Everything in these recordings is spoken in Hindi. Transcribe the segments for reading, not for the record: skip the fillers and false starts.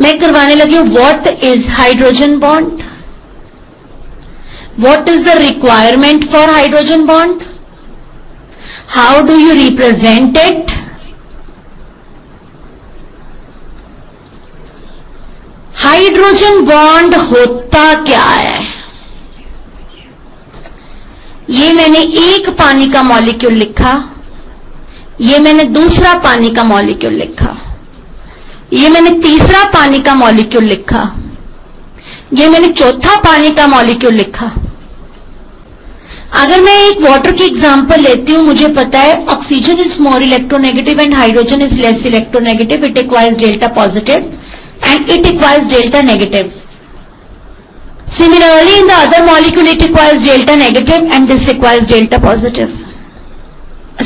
मैं करवाने लगी हूं what is hydrogen bond, what is the requirement for hydrogen bond, how do you represent it, hydrogen bond होता क्या है। ये मैंने एक पानी का मॉलिक्यूल लिखा, ये मैंने दूसरा पानी का मॉलिक्यूल लिखा, ये मैंने तीसरा पानी का मॉलिक्यूल लिखा, ये मैंने चौथा पानी का मॉलिक्यूल लिखा। अगर मैं एक वाटर की एग्जांपल लेती हूं, मुझे पता है oxygen is more electronegative and hydrogen is less electronegative, it requires delta positive and it requires delta negative. Similarly, in the other molecule, it requires delta negative and this requires delta positive.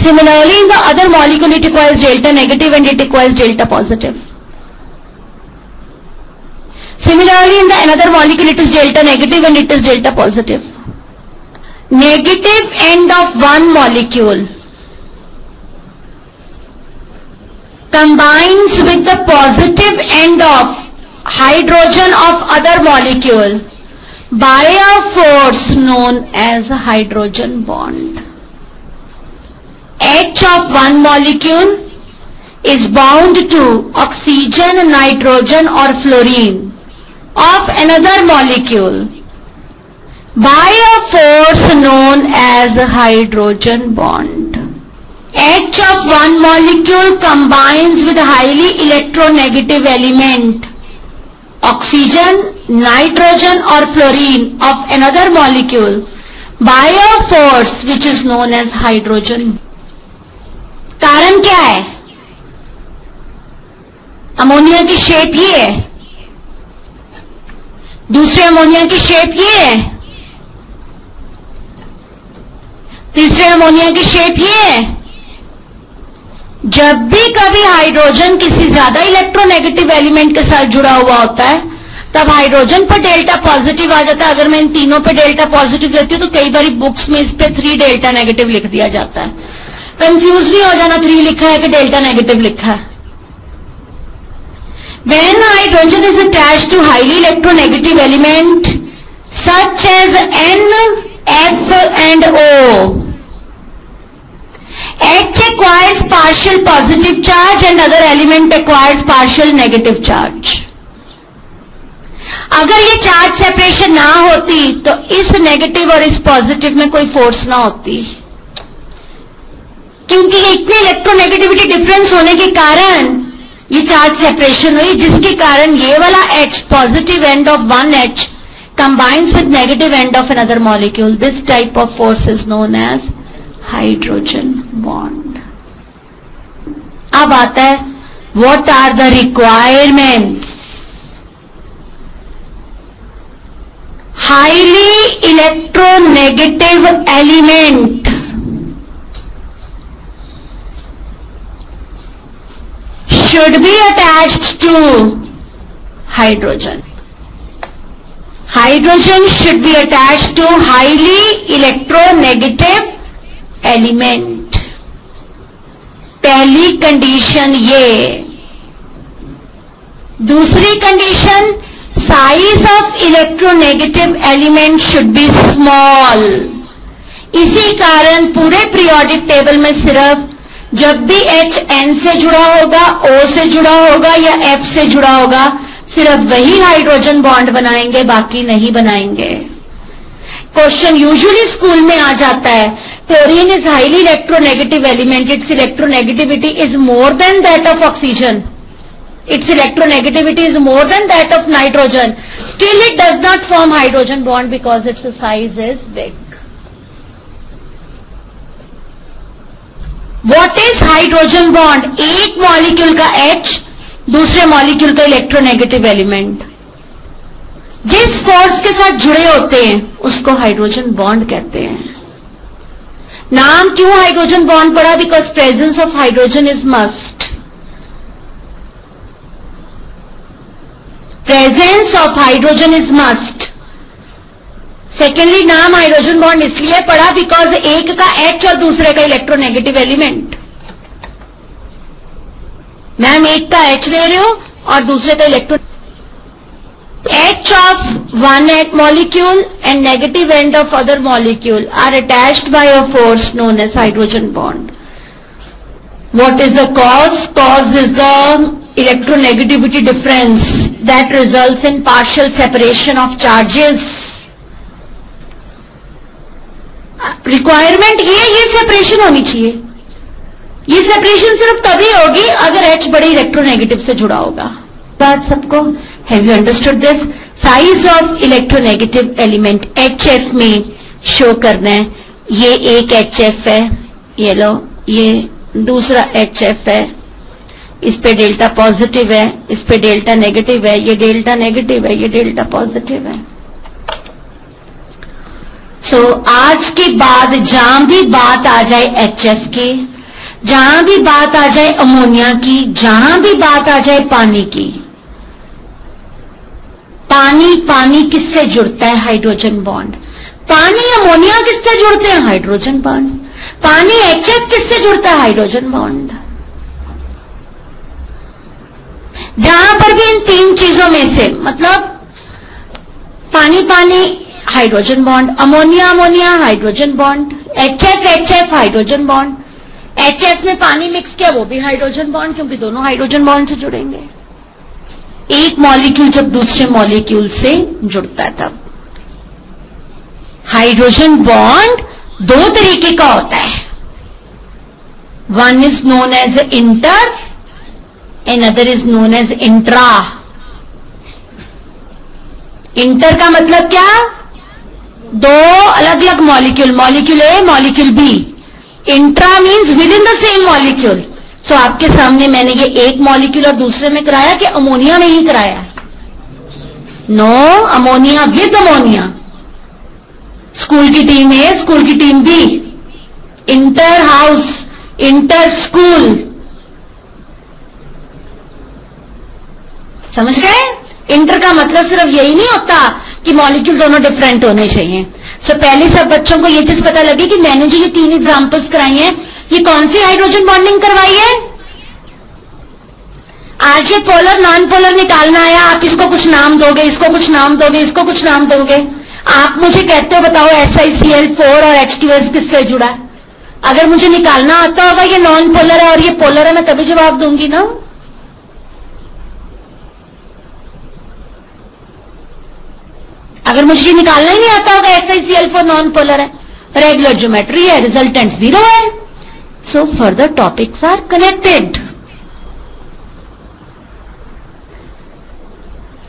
Similarly, in the other molecule, it requires delta negative and it requires delta positive. Similarly, in the another molecule, it is delta negative and it is delta positive. Negative end of one molecule combines with the positive end of hydrogen of other molecule by a force known as a hydrogen bond. H of one molecule is bound to oxygen, nitrogen or fluorine of another molecule by a force known as a hydrogen bond. H of one molecule combines with a highly electronegative element, oxygen, nitrogen or fluorine of another molecule by a force which is known as hydrogen. कारण क्या है? अमोनिया की शेप ये है, दूसरे अमोनिया की शेप ये है, तीसरे अमोनिया की शेप ये है। जब भी कभी हाइड्रोजन किसी ज्यादा इलेक्ट्रोनेगेटिव एलिमेंट के साथ जुड़ा हुआ होता है, तब हाइड्रोजन पर डेल्टा पॉजिटिव आ जाता है। अगर मैं इन तीनों पे डेल्टा पॉजिटिव लेती हूं तो कई बार बुक्स में इस पे 3 डेल्टा नेगेटिव लिख दिया जाता है। कंफ्यूज नहीं हो जाना 3 लिखा है कि डेल्टा नेगेटिव लिखा है। When hydrogen is attached to highly electronegative element such as N, F and O, H acquires partial positive charge and other element acquires partial negative charge. अगर ये चार्ज सेपरेशन ना होती तो इस नेगेटिव और इस पॉजिटिव में कोई फोर्स ना होती, क्योंकि ये इतने इलेक्ट्रोनेगेटिविटी डिफरेंस होने के कारण ये चार्ज सेपरेशन हुई, जिसके कारण ये वाला H, positive end of one H combines with negative end of another molecule. This type of force is known as hydrogen bond. अब आता है what are the requirements. Highly electronegative element should be attached to hydrogen. Hydrogen should be attached to highly electronegative element. पहली कंडीशन ये। दूसरी condition, size of electronegative element should be small. इसी कारण पूरे पीरियोडिक टेबल में सिर्फ जब भी H N से जुड़ा होगा, O से जुड़ा होगा या F से जुड़ा होगा, सिर्फ वही हाइड्रोजन बॉन्ड बनाएंगे, बाकी नहीं बनाएंगे। क्वेश्चन यूजुअली स्कूल में आ जाता है, chlorine is highly electronegative element, it's electronegativity is more than that of oxygen, it's electronegativity is more than that of nitrogen, still it does not form hydrogen bond because it's size is big. What is hydrogen bond? एक मॉलिक्यूल का H दूसरे मॉलिक्यूल का इलेक्ट्रोनेगेटिव एलिमेंट जिस फोर्स के साथ जुड़े होते हैं उसको हाइड्रोजन बॉन्ड कहते हैं। नाम क्यों हाइड्रोजन बॉन्ड पड़ा? Because presence of hydrogen is must. Presence of hydrogen is must. Secondly, नाम हाइड्रोजन बॉन्ड इसलिए पड़ा बिकॉज एक का H और दूसरे का इलेक्ट्रोनेगेटिव एलिमेंट। मैम एक का H ले रहे हो और दूसरे का electro, H of one molecule and negative end of other molecule are attached by a force known as hydrogen bond. What is the cause? Cause is the electronegativity difference that results in partial separation of charges. Requirement ये separation होनी चाहिए. ये separation सिर्फ तभी होगी अगर H बड़े electronegative से जुड़ा होगा. बात सबको? Have you understood this? Size of electronegative element HF में शो करना है. ये एक HF है, ये लो, ये दूसरा HF है, इस पे डेल्टा पॉजिटिव है, इस पे डेल्टा नेगेटिव है, ये डेल्टा नेगेटिव है, ये डेल्टा पॉजिटिव है. सो आज के बाद जहां भी बात आ जाए HF की, जहां भी बात आ जाए अमोनिया की, जहां भी बात आ जाए पानी की, पानी किससे जुड़ता है? Hydrogen bond. पानी अमोनिया किससे जुड़ते हैं? Hydrogen bond. पानी HF किससे जुड़ता है? Hydrogen bond. जहां पर भी इन तीन चीजों में से, मतलब पानी hydrogen bond, ammonia hydrogen bond, HF hydrogen bond, HF में पानी मिक्स किया वो भी हाइड्रोजन बॉन्ड, क्योंकि दोनों हाइड्रोजन बॉन्ड से जुड़ेंगे. एक मॉलिक्यूल जब दूसरे मॉलिक्यूल से जुड़ता है तब. हाइड्रोजन बॉन्ड दो तरीके का होता है. One is known as inter, another is known as intra. Inter का मतलब क्या? दो अलग अलग molecule, molecule A, molecule B. Intra means within the same molecule. So आपके सामने मैंने ये एक मॉलिक्यूल और दूसरे में कराया कि अमोनिया में ही कराया? No, ammonia with ammonia. School की टीम ए, स्कूल की team B. Inter house, inter school. समझ गए? इंटर का मतलब सिर्फ यही नहीं होता कि मॉलिक्यूल दोनों डिफरेंट होने चाहिए. सो पहले सब बच्चों को ये चीज पता लगी कि मैंने जो ये तीन एग्जांपल्स कराई हैं, ये कौन सी हाइड्रोजन बॉन्डिंग करवाई है? आज ये पोलर नॉन पोलर निकालना आया, आप इसको कुछ नाम दोगे, इसको कुछ नाम दोगे, इसको कुछ नाम दोगे. आप मुझे कहते हो बताओ SiCl4 और H2S किससे जुड़ा है? अगर मुझे निकालना आता होगा ये नॉन पोलर है और ये पोलर है, मैं तभी जवाब दूंगी ना. अगर मुझे ये निकालना ही नहीं आता होगा SiCl4 नॉन पोलर है, रेगुलर ज्योमेट्री है, रिजल्टेंट 0 है. So further topics are connected.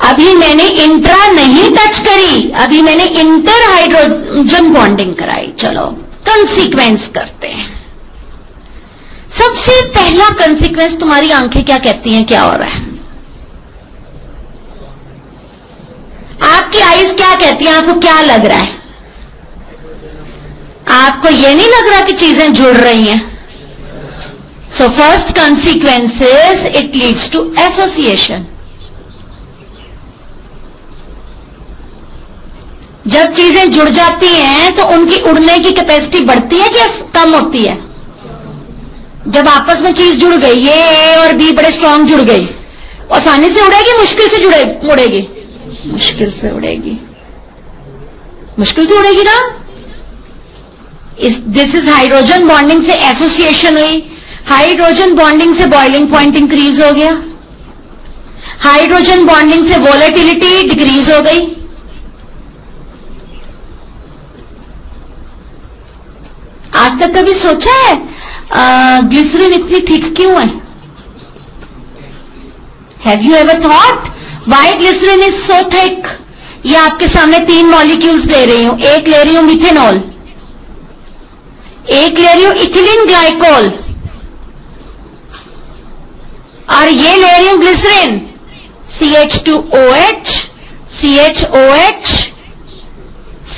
अभी मैंने इंट्रा नहीं टच करी, अभी मैंने इंटर हाइड्रोजन बॉन्डिंग कराई. चलो कंसीक्वेंस करते हैं. सबसे पहला कंसीक्वेंस, तुम्हारी आंखें क्या कहती हैं, क्या हो रहा है? आपकी आईज क्या कहती है? आपको क्या लग रहा है? आपको यह नहीं लग रहा कि चीजें जुड़ रही हैं? So first consequence is it leads to association. जब चीजें जुड़ जाती हैं तो उनकी उड़ने की कैपेसिटी बढ़ती है कि कम होती है? जब आपस में चीज जुड़ गई, ये ए और बी बड़े स्ट्रांग जुड़ गई, आसानी से उड़ेगी, मुश्किल से उड़ेगी? मुश्किल से उड़ेगी. मुश्किल से उड़ेगी ना. दिस इज हाइड्रोजन बॉन्डिंग से एसोसिएशन हुई. हाइड्रोजन बॉन्डिंग से बॉइलिंग पॉइंट इंक्रीज हो गया. हाइड्रोजन बॉन्डिंग से वोलेटिलिटी डिक्रीज हो गई. आज तक कभी सोचा है ग्लिसरीन इतनी थिक क्यों है? Have you ever thought why glycerine is so thick? ये आपके सामने तीन मॉलिक्यूल्स ले रही हूं. एक ले रही हूं मिथेनॉल, एक ले रही हूं इथिलीन ग्लाइकोल, और ये ले रही हूं ग्लिसरीन. CH2OH, CHOH,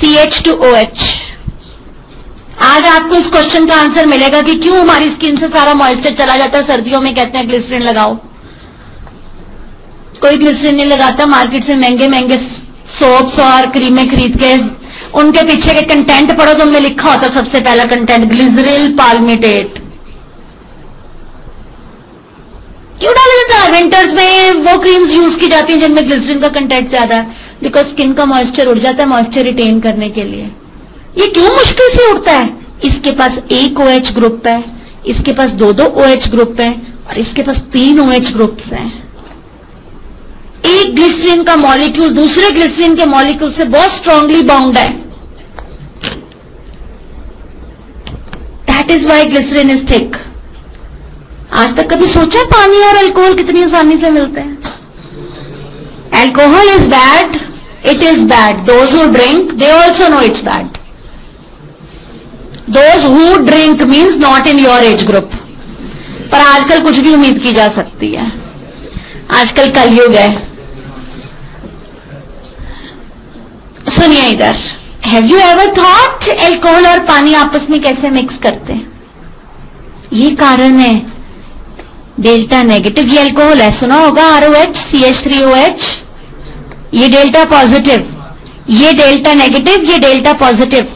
CH2OH. आज आपको इस क्वेश्चन का आंसर मिलेगा कि क्यों हमारी स्किन से सारा मॉइस्चर चला जाता है. सर्दियों में कहते हैं ग्लिसरीन लगाओ. कोई ग्लिसरीन नहीं लगाता. मार्केट से महंगे महंगे सोप्स और क्रीमें खरीद के उनके पीछे के कंटेंट पढ़ो तो उनमें लिखा होता सबसे पहला कंटेंट ग्लिसरीन पाल्मिटेट. क्यों डाला जाता है? विंटर्स में वो क्रीम्स यूज की जाती हैं जिनमें ग्लिसरीन का कंटेंट ज्यादा है, बिकॉज स्किन का मॉइस्चर उड़ जाता है मॉइस्चर रिटेन करने के लिए। ये क्यों मुश्किल से उड़ता है? इसके पास एक OH ग्रुप है, इसके पास दो OH ग्रुप है, और इसके पास 3 OH ग्रुप्स हैं। एक ग्लिसरीन का मॉलिक्यूल दूसरे ग्लिसरीन के मॉलिक्यूल से बहुत स्ट्रांगली बाउंड है। That is why glycerine is thick. आज तक कभी सोचा पानी और अल्कोहल कितनी आसानी से मिलते हैं? Alcohol is bad, it is bad. Those who drink they also know it's bad. Those who drink means not in your age group. पर आजकल कुछ भी उम्मीद की जा सकती है, आजकल कलयुग है। सुनिए इधर, have you ever thought alcohol और पानी आपस में कैसे मिक्स करते हैं? ये कारण है डेल्टा नेगेटिव। ये अल्कोहल है, सुना होगा, ROH CH3OH। ये डेल्टा पॉजिटिव, ये डेल्टा नेगेटिव, ये डेल्टा पॉजिटिव।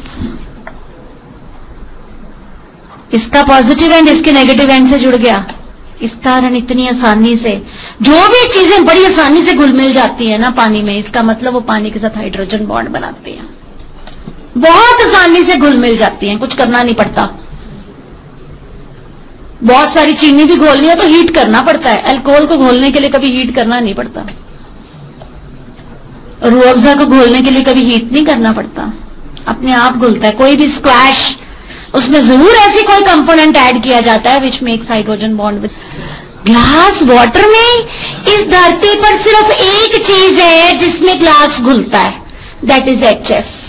इसका पॉजिटिव एंड इसके नेगेटिव एंड से जुड़ गया। इस कारण इतनी आसानी से जो भी चीजें बड़ी आसानी से घुल मिल जाती है ना पानी में, इसका मतलब वो पानी के साथ हाइड्रोजन बॉन्ड बनाती हैं, बहुत आसानी से घुल मिल जाती हैं, कुछ करना नहीं पड़ता। बहुत सारी चीनी भी घोलनी है तो हीट करना पड़ता है, अल्कोहल को घोलने के लिए कभी हीट करना नहीं पड़ता। रूह अफ़ज़ा को घोलने के लिए कभी हीट नहीं करना पड़ता, अपने आप घुलता है। कोई भी स्क्वैश, उसमें जरूर ऐसी कोई कंपोनेंट ऐड किया जाता है which makes hydrogen bond with glass water में। इस धरती पर सिर्फ एक चीज है जिसमें ग्लास घुलता है, दैट इज HF।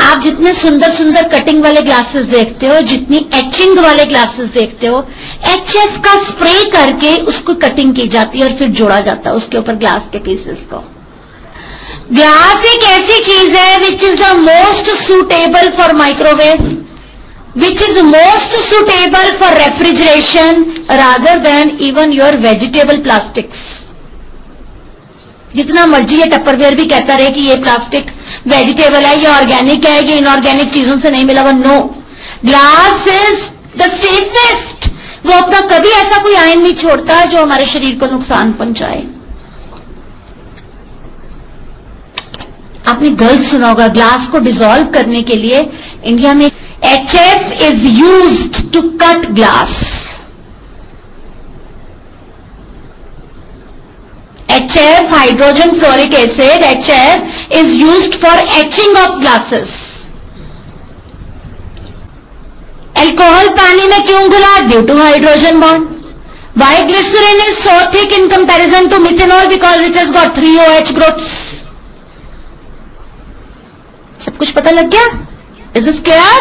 आप जितने सुंदर सुंदर कटिंग वाले ग्लासेस देखते हो, जितनी एचिंग वाले ग्लासेस देखते हो, HF का स्प्रे करके उसको कटिंग की जाती है और फिर जोड़ा जाता है उसके ऊपर ग्लास के पीसेस को। ग्लास एक ऐसी चीज है which is the most suitable for microwave, which is most suitable for refrigeration rather than even your vegetable plastics. जितना मर्जी ये टप्परवेयर भी कहता रहे कि ये प्लास्टिक वेजिटेबल है, ये ऑर्गेनिक है, ये इनऑर्गेनिक चीजों से नहीं मिला हुआ, no, glass is the safest. वो अपना कभी ऐसा कोई आयन नहीं छोड़ता जो हमारे शरीर को नुकसान पहुंचाए। आपने गलत सुना होगा, ग्लास को डिसॉल्व करने के लिए इंडिया में HF is used to cut glass. HF, hydrogen fluoric acid, HF is used for etching of glasses. Alcohol पानी में क्यों घुला? Due to hydrogen bond. Why glycerin is so thick in comparison to methanol? Because it has got 3 OH groups. सब कुछ पता लग गया? Is this clear?